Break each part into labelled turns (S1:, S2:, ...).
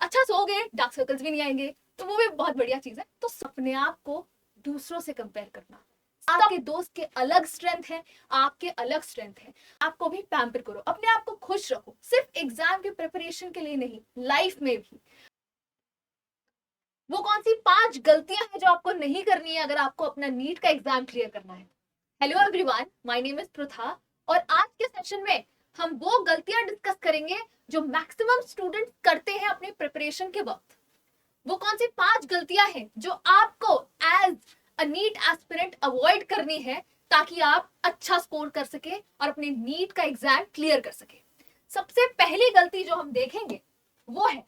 S1: अच्छा सोओगे, dark circles भी नहीं आएंगे, तो वो भी बहुत बढ़िया चीज है। तो अपने आप को दूसरों से कंपेयर करना, आपके दोस्त के अलग स्ट्रेंथ है, आपके अलग स्ट्रेंथ है, आपको भी पैम्पर करो, अपने आप को खुश रखो, सिर्फ एग्जाम के प्रिपरेशन के लिए नहीं, लाइफ में भी। वो कौन सी 5 गलतियां हैं जो आपको नहीं करनी है अगर आपको अपना नीट का एग्जाम क्लियर करना है। Hello everyone, my name is Pritha, और आज के सेशन में हम वो गलतियां डिस्कस करेंगे जो मैक्सिमम स्टूडेंट्स करते हैं अपने प्रिपरेशन के वक्त। वो कौन सी 5 गलतियां हैं जो आपको as a NEET aspirant avoid करनी है ताकि आप अच्छा स्कोर कर सके और अपने नीट का एग्जाम क्लियर कर सके। सबसे पहली गलती जो हम देखेंगे वो है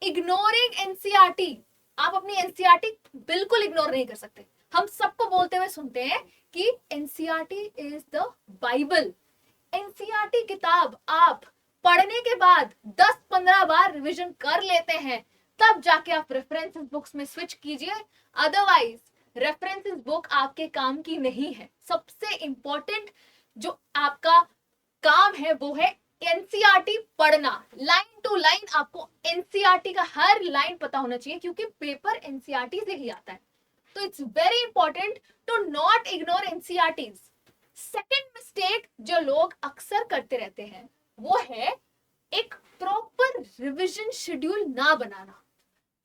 S1: इग्नोरिंग एनसीईआरटी। आप अपनी एनसीईआरटी बिल्कुल इग्नोर नहीं कर सकते। हम सबको बोलते हुए सुनते हैं कि NCERT is the Bible. NCERT किताब आप पढ़ने के बाद 10-15 बार रिवीजन कर लेते हैं, तब जाके आप रेफरेंसेस बुक्स में स्विच कीजिए, अदरवाइज रेफरेंसेस बुक आपके काम की नहीं है। सबसे इंपॉर्टेंट जो आपका काम है वो है एनसीईआरटी पढ़ना। लाइन टू लाइन आपको एनसीईआरटी का हर लाइन पता होना चाहिए, क्योंकि पेपर एनसीईआरटी से ही आता है। तो it's very important to not ignore NCERTs. Second mistake जो लोग अक्सर करते रहते हैं वो है एक प्रॉपर रिवीजन शेड्यूल ना बनाना।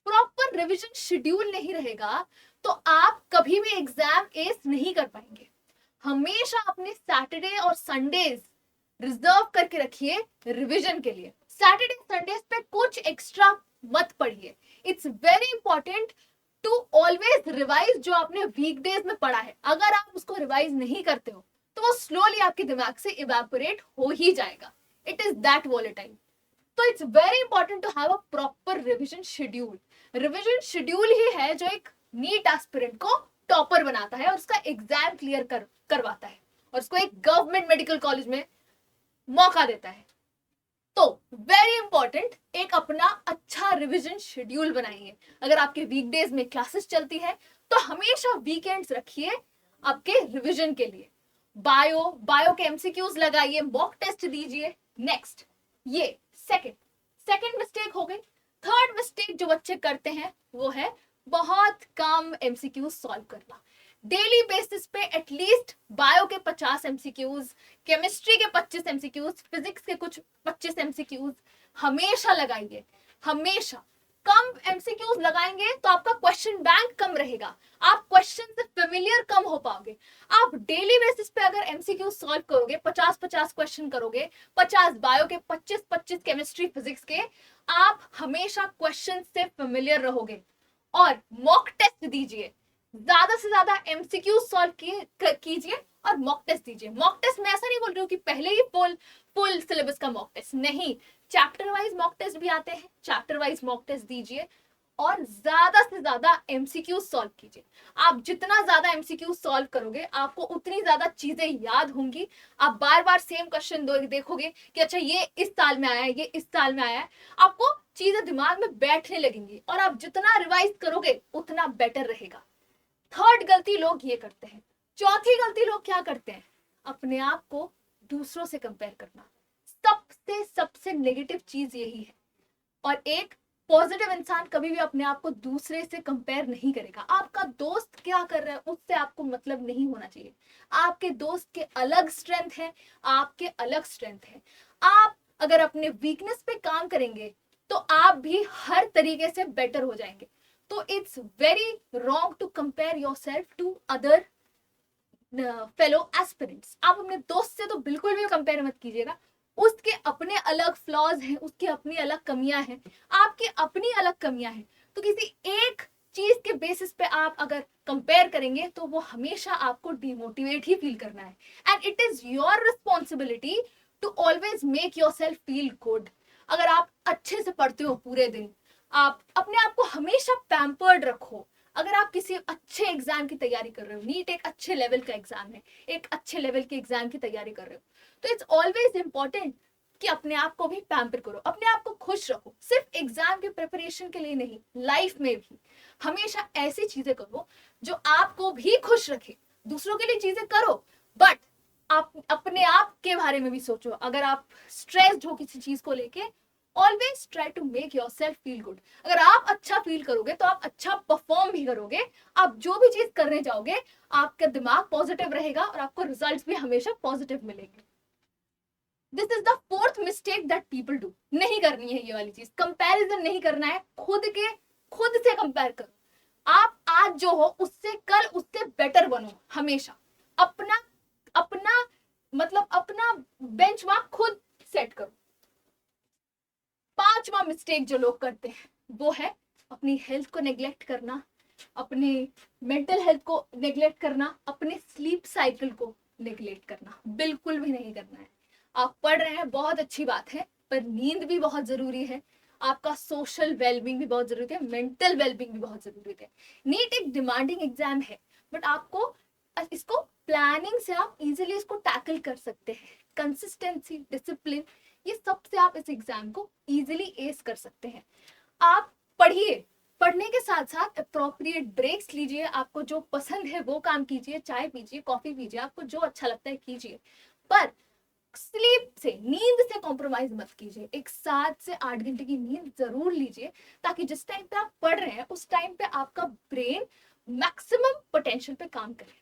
S1: प्रॉपर रिवीजन शेड्यूल नहीं रहेगा तो आप कभी भी एग्जाम एस नहीं कर पाएंगे। हमेशा अपने सैटरडे और संडेज रिजर्व करके रखिए रिवीजन के लिए। सैटरडे संडेज पे कुछ एक्स्ट्रा मत पढ़िए। It's very important to always revise जो आपने वीकडेज में पढ़ा है। अगर आप उसको रिवाइज नहीं करते हो तो वो स्लोली आपके दिमाग से इवेपोरेट हो ही जाएगा। It is that volatile. तो it's very important to have a proper revision schedule. Revision schedule ही है जो एक नीट एस्पिरेंट को टॉपर बनाता है और उसका एग्जाम क्लियर करवाता है और उसको एक गवर्नमेंट मेडिकल कॉलेज में मौका देता है। तो वेरी इंपॉर्टेंट, एक अपना अच्छा रिवीजन शेड्यूल बनाइए। अगर आपके वीकडेज में क्लासेस चलती है तो हमेशा वीकेंड्स रखिए आपके रिवीजन के लिए। बायो के एमसीक्यूज लगाइए, मॉक टेस्ट दीजिए। नेक्स्ट, ये सेकंड मिस्टेक हो गई। थर्ड मिस्टेक जो बच्चे करते हैं वो है बहुत कम एमसीक्यू सॉल्व करना। डेली बेसिस पे एटलीस्ट बायो के 50 एमसीक्यूज, केमिस्ट्री के 25 एमसीक्यूज, फिजिक्स के कुछ 25 एमसीक्यूज हमेशा लगाइए। हमेशा कम एमसीक्यूज लगाएंगे तो आपका क्वेश्चन बैंक कम रहेगा, आप क्वेश्चन से फेमिलियर कम हो पाओगे। आप डेली बेसिस पे अगर एमसीक्यू सॉल्व करोगे, 50-50 क्वेश्चन करोगे, 50 बायो के, 25-25 केमिस्ट्री फिजिक्स के, आप हमेशा क्वेश्चन से फेमिलियर रहोगे। और मॉक टेस्ट दीजिए, ज्यादा से ज्यादा एमसीक्यू सॉल्व कीजिए और मॉक टेस्ट दीजिए। मॉक टेस्ट मैं ऐसा नहीं बोल रही हूँ कि पहले ही फुल सिलेबस का मॉक टेस्ट, नहीं, चैप्टर वाइज मॉक टेस्ट भी आते हैं, चैप्टर वाइज मॉक टेस्ट दीजिए और ज्यादा से ज्यादा एमसीक्यू सॉल्व कीजिए। आप जितना ज्यादा एमसीक्यू सॉल्व करोगे आपको उतनी ज्यादा चीजें याद होंगी। आप बार बार सेम क्वेश्चन देखोगे कि अच्छा ये इस साल में आया है, ये इस साल में आया है, आपको चीजें दिमाग में बैठने लगेंगी और आप जितना रिवाइज करोगे उतना बेटर रहेगा। थर्ड गलती लोग ये करते हैं। चौथी गलती लोग क्या करते हैं, अपने आप को दूसरों से कंपेयर करना। सबसे नेगेटिव चीज यही है। और एक पॉजिटिव इंसान कभी भी अपने आप को दूसरे से कंपेयर नहीं करेगा। आपका दोस्त क्या कर रहा है उससे आपको मतलब नहीं होना चाहिए। आपके दोस्त के अलग स्ट्रेंथ है, आपके अलग स्ट्रेंथ है। आप अगर अपने वीकनेस पे काम करेंगे तो आप भी हर तरीके से बेटर हो जाएंगे। तो it's very wrong to compare yourself to other fellow aspirants. आप अपने दोस्त से तो बिल्कुल भी कंपेयर मत कीजिएगा। उसके अपने अलग फ्लॉज हैं, उसकी अपनी अलग कमियां हैं, आपकी अपनी अलग कमियां हैं। तो किसी एक चीज के बेसिस पे आप अगर कंपेयर करेंगे तो वो हमेशा आपको डिमोटिवेट ही फील करना है। And it is your responsibility to always make yourself feel good. अगर आप अच्छे से पढ़ते हो पूरे दिन, आप अपने आप को हमेशा पैम्पर्ड रखो। अगर आप किसी अच्छे एग्जाम की तैयारी कर रहे हो, नीट एक अच्छे लेवल का एग्जाम है, एक अच्छे लेवल के एग्जाम की तैयारी कर रहे हो, तो इट्स ऑलवेज इंपॉर्टेंट कि अपने आप को भी पैम्पर करो, अपने आप को खुश रखो। सिर्फ एग्जाम के प्रिपरेशन के लिए नहीं, लाइफ में भी हमेशा ऐसी चीजें करो जो आपको भी खुश रखे। दूसरों के लिए चीजें करो बट आप अपने आप के बारे में भी सोचो। अगर आप स्ट्रेस्ड हो किसी चीज को लेके always try to make yourself feel good. अगर आप अच्छा फील करोगे तो आप अच्छा परफॉर्म भी करोगे। आप जो भी चीज करने जाओगे आपका दिमाग पॉजिटिव रहेगा और आपको रिजल्ट्स भी हमेशा पॉजिटिव मिलेंगे। This is the fourth mistake that people do. नहीं करनी है ये वाली चीज, कंपैरिजन नहीं करना है। खुद से कंपेयर करो। आप आज जो हो उससे कल उससे बेटर बनो हमेशा। अपना अपना मतलब अपना बेंचमार्क खुद सेट करो। पांचवा मिस्टेक जो लोग करते हैं वो है अपनी हेल्थ को नेग्लेक्ट करना, अपने मेंटल हेल्थ को नेग्लेक्ट करना, अपने स्लीप साइकिल को नेग्लेक्ट करना। बिल्कुल भी नहीं करना है। आप पढ़ रहे हैं बहुत अच्छी बात है, पर नींद भी बहुत जरूरी है। आपका सोशल वेलबींग भी बहुत जरूरी है, मेंटल वेलबींग भी बहुत जरूरी है। नीट एक डिमांडिंग एग्जाम है, बट आपको इसको प्लानिंग से आप इजीली इसको टैकल कर सकते हैं। कंसिस्टेंसी, डिसिप्लिन, ये सबसे आप इस एग्जाम को इजीली एस कर सकते हैं। आप पढ़िए, पढ़ने के साथ साथ अप्रोप्रिएट ब्रेक्स लीजिए। आपको जो पसंद है वो काम कीजिए, चाय पीजिए, कॉफी पीजिए, आपको जो अच्छा लगता है कीजिए, पर स्लीप से, नींद से कॉम्प्रोमाइज मत कीजिए। एक 7 से 8 घंटे की नींद जरूर लीजिए, ताकि जिस टाइम पे आप पढ़ रहे हैं उस टाइम पे आपका ब्रेन मैक्सिमम पोटेंशियल पे काम करे।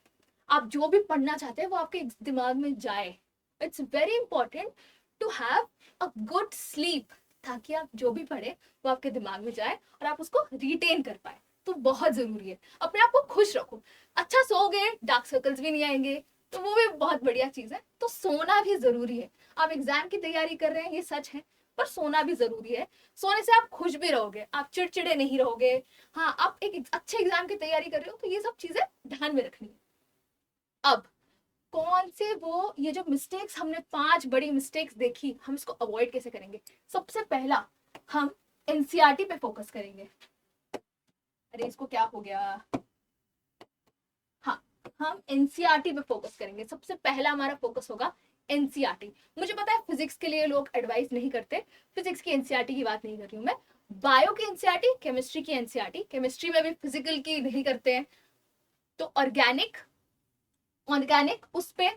S1: आप जो भी पढ़ना चाहते हैं वो आपके दिमाग में जाए। It's very important to have a good sleep, ताकि आप जो भी पढ़े वो आपके दिमाग में जाए और आप उसको रिटेन कर पाए। तो बहुत जरूरी है। अपने आप को खुश रखो। अच्छा सोओगे, डार्क सर्कल्स भी नहीं आएंगे, तो वो भी बहुत बढ़िया चीज है। तो सोना भी जरूरी है। आप एग्जाम की तैयारी कर रहे हैं ये सच है, पर सोना भी जरूरी है। सोने से आप खुश भी रहोगे, आप चिड़चिड़े नहीं रहोगे। हाँ, आप एक अच्छे एग्जाम की तैयारी कर रहे हो, तो ये सब चीजें ध्यान में रखनी है। अब कौन से वो ये जो मिस्टेक्स हमने 5 बड़ी मिस्टेक्स देखी, हम इसको अवॉइड कैसे करेंगे? सबसे पहला, हम एनसीईआरटी पे फोकस करेंगे। अरे इसको क्या हो गया? हाँ, हम एनसीईआरटी पे फोकस करेंगे। सबसे पहला हमारा फोकस होगा एनसीईआरटी। मुझे पता है फिजिक्स के लिए लोग एडवाइस नहीं करते, फिजिक्स की एनसीईआरटी की बात नहीं कर रही हूँ मैं। बायो की एनसीईआरटी, केमिस्ट्री की एनसीईआरटी, केमिस्ट्री में भी फिजिकल की नहीं करते हैं, तो ऑर्गेनिक उस पे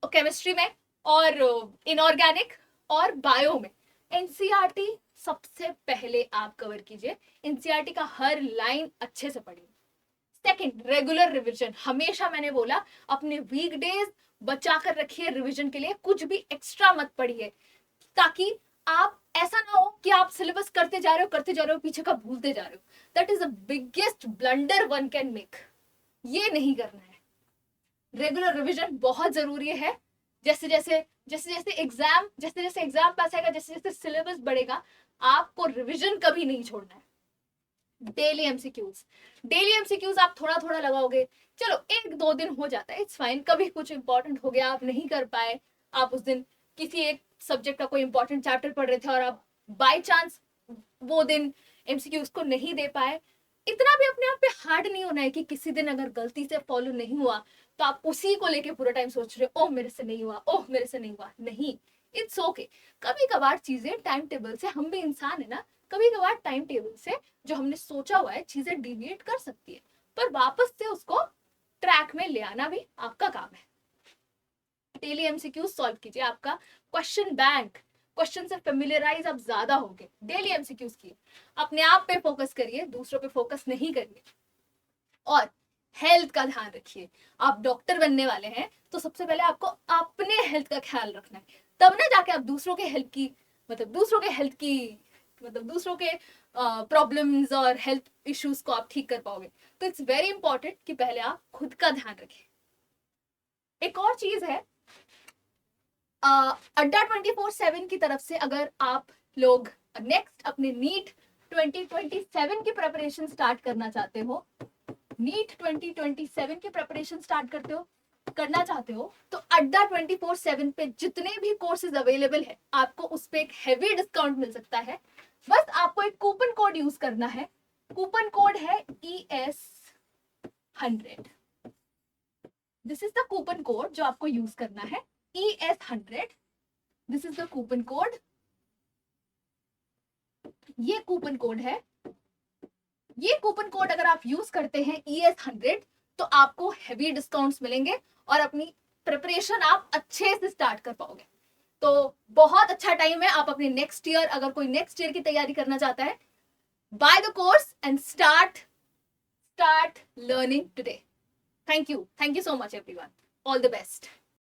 S1: केमिस्ट्री में, और इनऑर्गेनिक और बायो में एनसीईआरटी सबसे पहले आप कवर कीजिए। एनसीईआरटी का हर लाइन अच्छे से पढ़िए। Second, regular revision. हमेशा मैंने बोला अपने वीकडेज बचा कर रखिए रिवीजन के लिए, कुछ भी एक्स्ट्रा मत पढ़िए, ताकि आप ऐसा ना हो कि आप सिलेबस करते जा रहे हो पीछे का भूलते जा रहे हो। That is the biggest blunder one can make. ये नहीं करना है। रेगुलर रिवीजन बहुत जरूरी है। जैसे जैसे एग्जाम पास आएगा, जैसे जैसे सिलेबस बढ़ेगा, आपको रिवीजन कभी नहीं छोड़ना है। डेली एमसीक्यूज आप थोड़ा थोड़ा लगाओगे, चलो 1-2 दिन हो जाता है, इट्स फाइन। कभी कुछ इंपॉर्टेंट हो गया, आप नहीं कर पाए, आप उस दिन किसी एक सब्जेक्ट का कोई इंपॉर्टेंट चैप्टर पढ़ रहे थे और आप बाय चांस वो दिन एमसीक्यूज को नहीं दे पाए, इतना भी अपने आप पे हार्ड नहीं होना है कि किसी दिन अगर गलती से फॉलो नहीं हुआ तो आप उसी को लेके पूरा टाइम सोच रहे हो, ओह मेरे से नहीं हुआ, ओह मेरे से नहीं हुआ। नहीं, इट्स ओके। कभी कभार चीजें टाइम टेबल से, हम भी इंसान है ना, कभी कभार टाइम टेबल से जो हमने सोचा हुआ है चीजें डिविएट कर सकती है, पर वापस से उसको ट्रैक में ले आना भी आपका काम है। डेली एमसीक्यू सॉल्व कीजिए। आपका क्वेश्चन बैंक, क्वेश्चन से फेमिलियराइज आप ज्यादा होंगे। डेली एमसीक्यूज किए, अपने आप पे फोकस करिए, दूसरों पे फोकस नहीं करिए। और हेल्थ का ध्यान रखिए। आप डॉक्टर बनने वाले हैं तो सबसे पहले आपको अपने हेल्थ का ख्याल रखना है, तब ना जाके आप दूसरों के हेल्थ की दूसरों के प्रॉब्लम्स और हेल्थ इश्यूज को आप ठीक कर पाओगे। तो इट्स वेरी इंपॉर्टेंट कि पहले आप खुद का ध्यान रखें। एक और चीज है, अड्डा 24/7 की तरफ से अगर आप लोग नेक्स्ट अपने नीट 2027 की प्रिपरेशन स्टार्ट करना चाहते हो, नीट 2027 की प्रिपरेशन स्टार्ट करना चाहते हो, तो अड्डा 24/7 पे जितने भी कोर्सेज अवेलेबल है आपको उस पे एक हेवी डिस्काउंट मिल सकता है। बस आपको एक कूपन कोड यूज करना है। कूपन कोड है ES100। This is the coupon code जो आपको यूज करना है, ES100। This is the coupon code. ये कूपन कोड है। ये कूपन कोड अगर आप यूज करते हैं ES100, तो आपको हेवी डिस्काउंट्स मिलेंगे और अपनी प्रिपरेशन आप अच्छे से स्टार्ट कर पाओगे। तो बहुत अच्छा टाइम है, आप अपने नेक्स्ट ईयर, अगर कोई नेक्स्ट ईयर की तैयारी करना चाहता है, buy the course and start learning today. Thank you so much everyone. All the best.